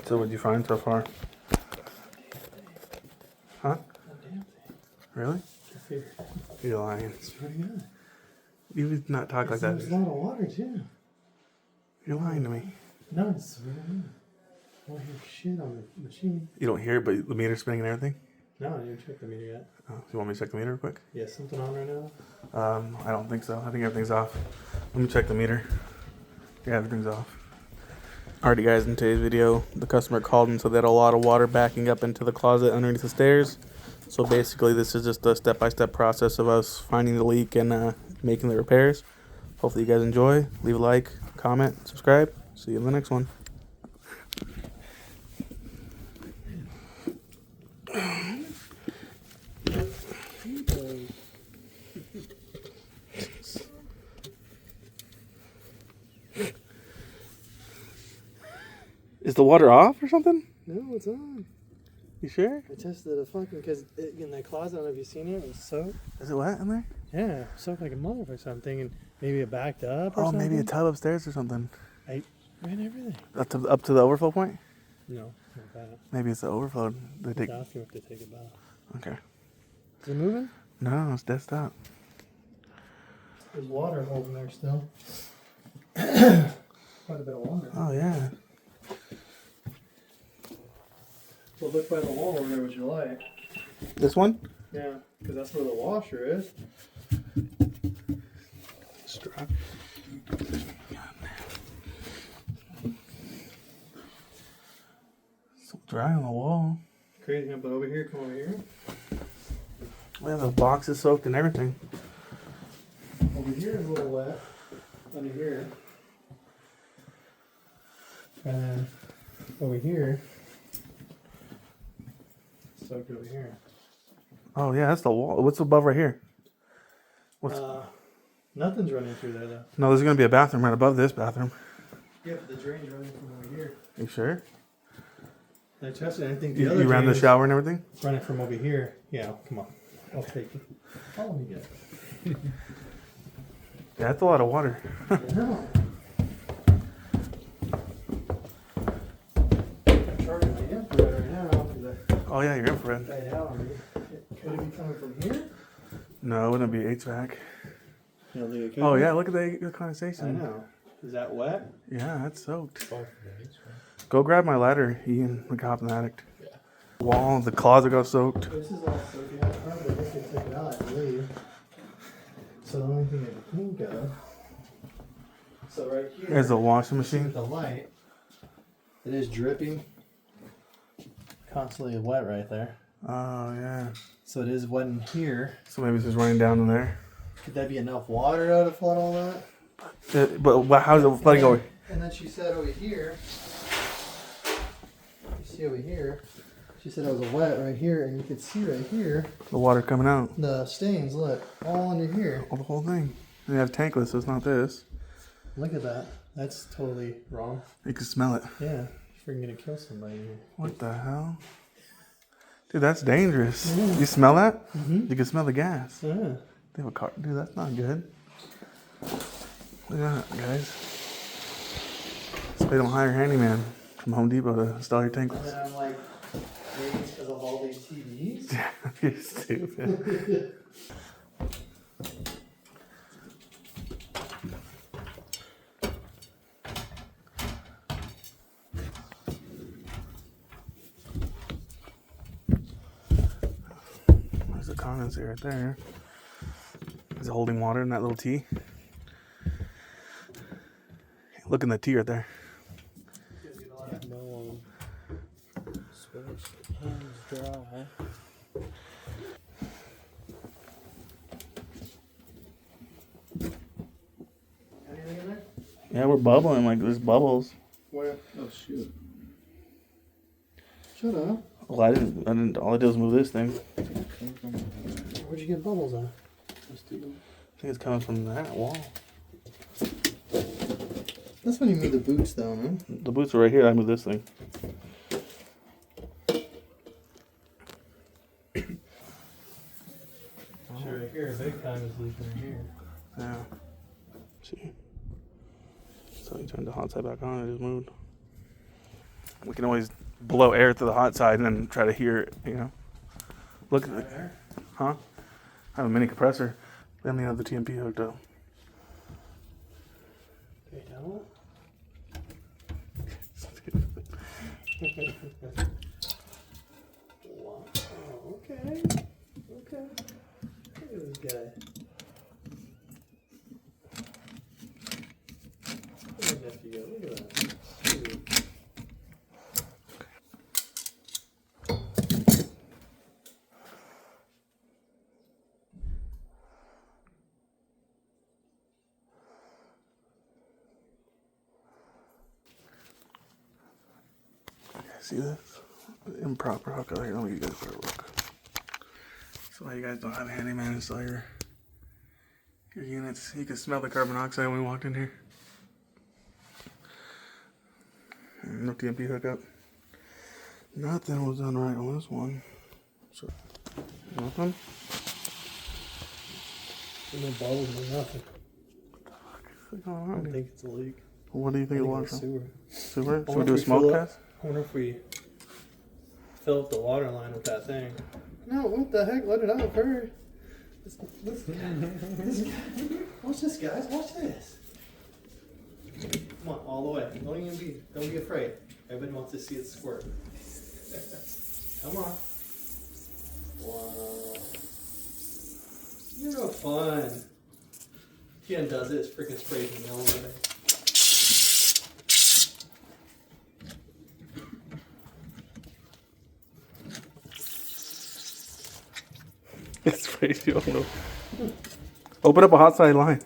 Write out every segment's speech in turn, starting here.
So what'd you find so far? Huh? Really? You're lying. It's pretty good. You would not talk like that. There's a lot of water too. You're lying to me. No, it's really good. I don't hear shit on the machine. You don't hear it, but the meter's spinning and everything? No, I didn't check the meter yet. Oh, you want me to check the meter real quick? Yeah, something on right now? I don't think so. I think everything's off. Let me check the meter. Yeah, everything's off. Alrighty guys, in today's video, the customer called and said they had a lot of water backing up into the closet underneath the stairs. So basically this is just a step-by-step process of us finding the leak and making the repairs. Hopefully you guys enjoy. Leave a like, comment, subscribe. See you in the next one. Is the water off or something? No, it's on. You sure? I tested the fucking, because in that closet, I don't know if you've seen it, it was soaked. Is it wet in there? Yeah, soaked like a motherfucker. So I'm thinking maybe it backed up or Oh, something. maybe a tub upstairs or something. I ran everything. Up to the overflow point? No, not that. Maybe it's the overflow. They take... Ask him if they take it back. Okay. Is it moving? No, it's dead stop. There's water holding there still. Quite a bit of water. Oh, yeah. Well, look by the wall over there with your light. This one? Yeah, because that's where the washer is. Strap. So dry on the wall. Crazy, but over here, come over here. We have the boxes soaked and everything. Over here is a little wet. Under here. And then over here. Soaked over here. Oh, yeah, that's the wall. What's above right here? What's... Nothing's running through there though. No, there's going to be a bathroom right above this bathroom. Yeah, but the drain's running from over here. You sure? I tested it. I think the You other ran the drain shower and everything? is running from over here. Yeah, come on. I'll take it. Follow me, guys. Yeah, that's a lot of water. Yeah. I'm charging my infrared right now because Oh, yeah, your infrared. I died out on me. Could it be coming from here? No, it wouldn't be HVAC. You don't think it could Oh, be? yeah, look at the I condensation. know. Is that wet? Yeah, that's soaked. Oh, Go grab my ladder, Ian, the cop and the addict. Yeah. Wall, the closet got soaked. this is all soaking. I probably think they took it out, I believe. So the only thing I can think of. So right here. There's the washing See machine. with the light. It is dripping. Constantly wet right there. Oh, yeah. So it is wet in here. So maybe it's just running down in there. Could that be enough water though to flood all that? But how's it flooding over? And then she said over here. You see over here. She said it was wet right here, and you could see right here The water coming out. the stains. Look, all under here. Oh, the whole thing. And you have tankless, so it's not this. Look at that. That's totally wrong. You can smell it. Yeah, you're freaking gonna kill somebody here. What the hell? Dude, that's dangerous. Yeah. You smell that? Mm-hmm. You can smell the gas. Yeah. They have a car. Dude, that's not good. Look at that, guys. So they don't hire a handyman from Home Depot to install your And tankless. then I'm like, maybe it's because of all these TVs. You're stupid. There's a condenser right there. Is it holding water in that little T? Look in the T right there. No switch. Hands dry. Anything in there? Yeah, we're bubbling. Like, there's bubbles. Where? Oh, shoot. Shut up. Well, I didn't. All I did was move this thing. Where'd you get bubbles at? I think it's coming from that wall. That's when you move the boots down, man. The boots are right here. I moved this thing. Sure, right here, big time is leaking right here. Yeah. See? So you turned the hot side back on, it just moved. We can always blow air to the hot side and then try to hear it, you know. Look at it. Huh? I have a mini compressor. Let me have the TMP hooked up. They don't? Wow. Oh, okay. Okay. Look at this guy. Look at that nephew. Look at that. Dude. See this? Improper hookup here. Let me give you guys a better look. So why you guys don't have a handyman install your units. You can smell the carbon monoxide when we walked in here. No TMP hookup. Nothing was done right on this one. So nothing. No bubbles, no nothing. What's going I on don't here? think it's a leak. What do you think it I was think from? it's sewer. Sewer? Should we wonder do a if we smoke fill test? I wonder if we fill up the water line with that thing. No, what the heck? Let it out first. This guy. Watch this, guys. Watch this. Come on, all the way. Don't be afraid. Everybody wants to see it squirt. Come on. Wow. You're no fun. Ken does it. It's freaking sprays the mill over there. It's crazy. Oh no. Open up a hot side line.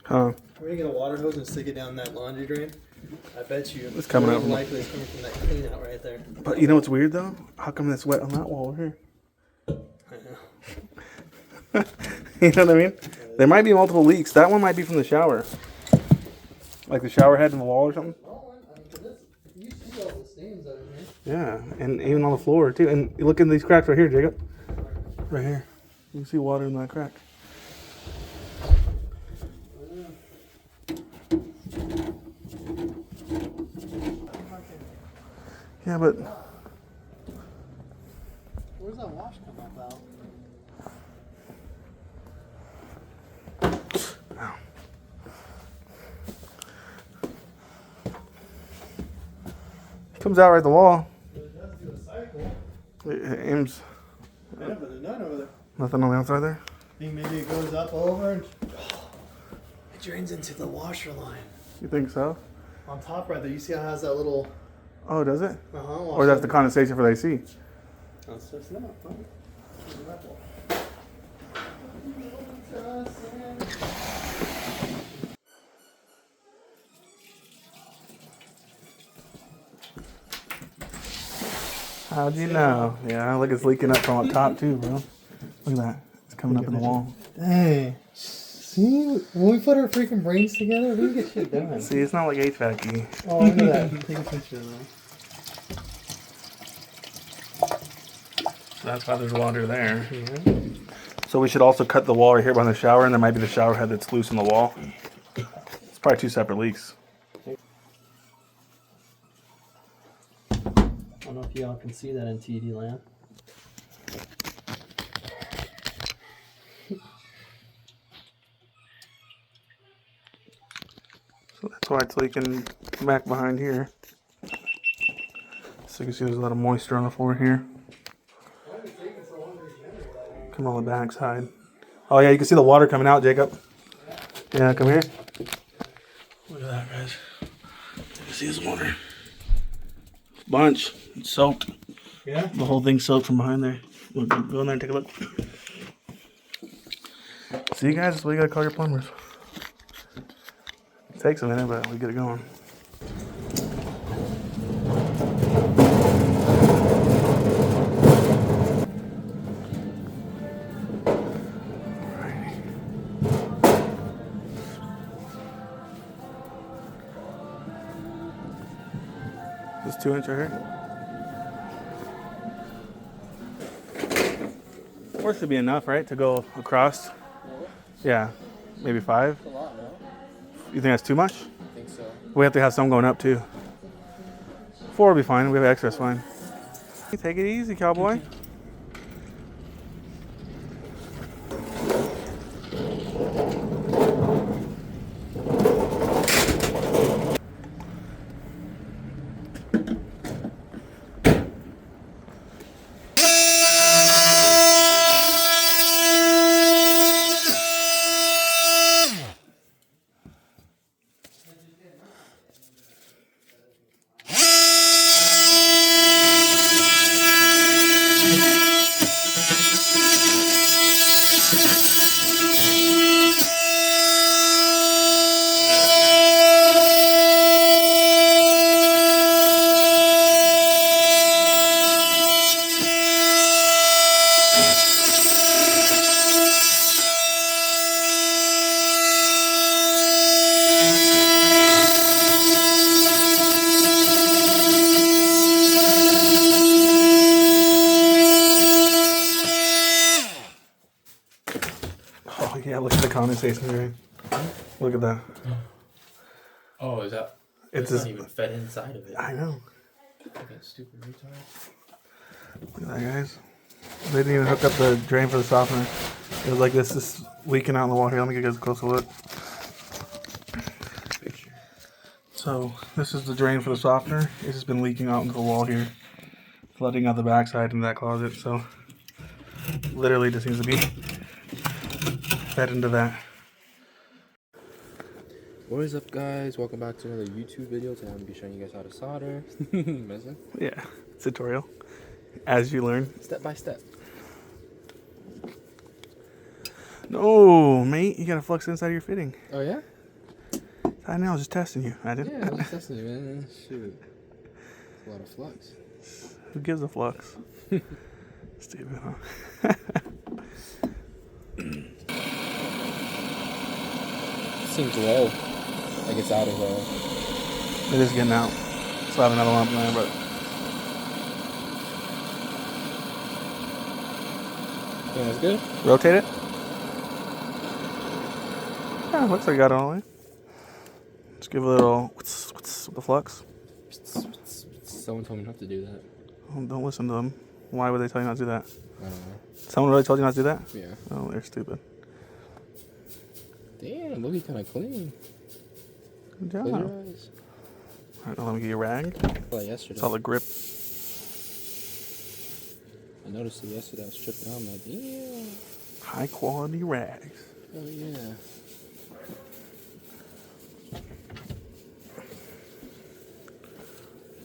Huh? We're gonna get a water hose and stick it down that laundry drain. I bet you It's coming more out than from- likely it's coming from that clean out right there. But you know what's weird though? How come that's wet on that wall over here? I know. You know what I mean? There might be multiple leaks. That one might be from the shower. Like the shower head in the wall or something. No, I mean, 'cause you see all the stains out of here. Yeah, and even on the floor too. And look in these cracks right here, Jacob. Right here. You can see water in that crack. Yeah, but Where's that wash come up out? it comes out right at the wall. It does do a cycle. It aims. Yeah, but there's none over there. Nothing on the outside there. I think maybe it goes up over and it drains into the washer line. You think so? On top right there, you see how it has that little Oh, does it? washer. Or that's the condensation for the AC? That's just not. How'd you know? Yeah, look, it's leaking up from up top too, bro. Look at that. It's coming up in the wall. Dang. See, when we put our freaking brains together, we can get shit done. See, it's not like HVAC-y. Oh, look at that. Take a picture of that. That's why there's water there. Yeah. So we should also cut the wall right here behind the shower, and there might be the shower head that's loose in the wall. It's probably two separate leaks. I don't know if y'all can see that in TD land. So that's why it's leaking back behind here. So you can see there's a lot of moisture on the floor here. Come on the back side. Oh yeah, you can see the water coming out, Jacob. Yeah, come here. Look at that, guys. You can see this water. Bunch. It's soaked. Yeah? The whole thing's soaked from behind there. Look, go in there and take a look. See you guys, we gotta call your plumbers. It takes a minute, but we get it going. This 2-inch right here. Or should be enough, right, to go across? Yeah, maybe 5. A lot, no? You think that's too much? I think so. We have to have some going up too. 4 will be fine. We have extras fine. Take it easy, cowboy. Oh yeah, look at the condensation drain. Look at that. Oh, is that? It's It's just, not even fed inside of it. I know. Fucking stupid retard. Look at that, guys. They didn't even hook up the drain for the softener. It was like this is leaking out in the wall here. Let me get you guys a closer look. Picture. So this is the drain for the softener. It's just been leaking out into the wall here, flooding out the backside into that closet. So literally just needs to be fed into that. What is up, guys? Welcome back to another YouTube video. Today I'm gonna be showing you guys how to solder. Amazing. Yeah, tutorial. As you learn. Step by step. No, mate, you gotta flux inside of your fitting. Oh yeah? I know, I was just testing you. I didn't. Yeah, I was just testing you, man. Shoot. That's a lot of flux. Who gives a flux? Stupid, huh? Seems low. Like it's out of It is getting out. Still have another lump in there, but Yeah, that's good. rotate it. Yeah, looks like I got it all the way. Just give a little with the flux. Someone told me not to do that. Oh, don't listen to them. Why would they tell you not to do that? I don't know. Someone really told you not to do that? Yeah. Oh, they're stupid. Damn, looking kind of clean. Good job. Close All your eyes. right, now let me get you a rag. Like yesterday. It's all the grip. I noticed it yesterday. I was tripping out. I'm like, damn. High quality rags. Oh yeah.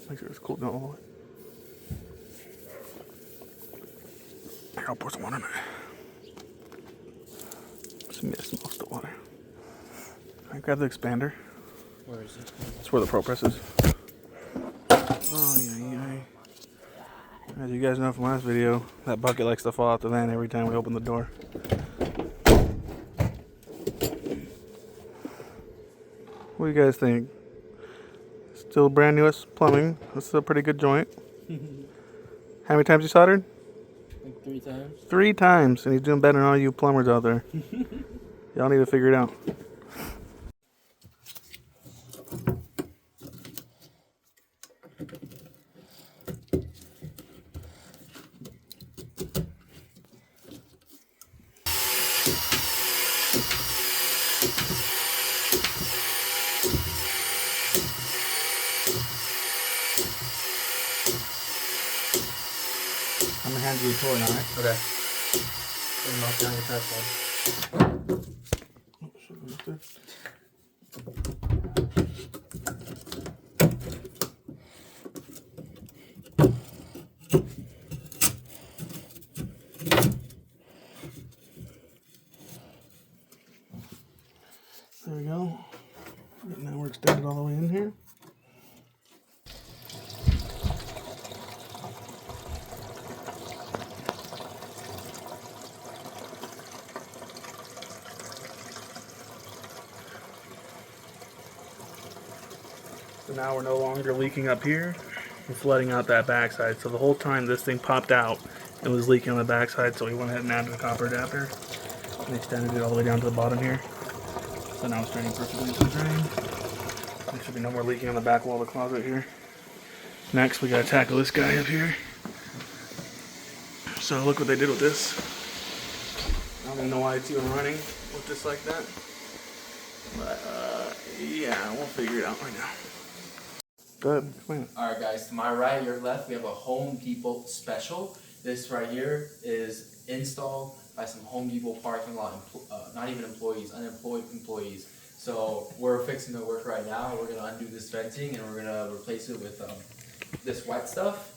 Make sure it's cooled down all the way. Here, I'll pour some water in there. Just miss most of the water. All right, grab the expander. Where is it? That's where the Pro Press is. Oh, yeah. As you guys know from last video, that bucket likes to fall out the vent every time we open the door. What do you guys think? Still brand newest plumbing. This is a pretty good joint. How many times you soldered? Like 3 times. 3 times, and he's doing better than all you plumbers out there. Y'all need to figure it out. I'm gonna hand you a toy now, right? Okay. And knock down your tripod. Oh, should we lift it? There we go. And now we're extended all the way in here. So now we're no longer leaking up here. from flooding out that backside. So the whole time this thing popped out, it was leaking on the backside. So we went ahead and added a copper adapter and extended it all the way down to the bottom here. So now it's draining perfectly into the drain. There should be no more leaking on the back wall of the closet here. Next, we gotta tackle this guy up here. So look what they did with this. I don't even know why it's even running with this like that. But yeah, we'll figure it out right now. Go ahead, explain it. Alright guys, to my right, your left, we have a Home Depot special. This right here is installed by some Home Depot parking lot, not even employees, unemployed employees. So we're fixing the work right now. We're gonna undo this venting and we're gonna replace it with this white stuff.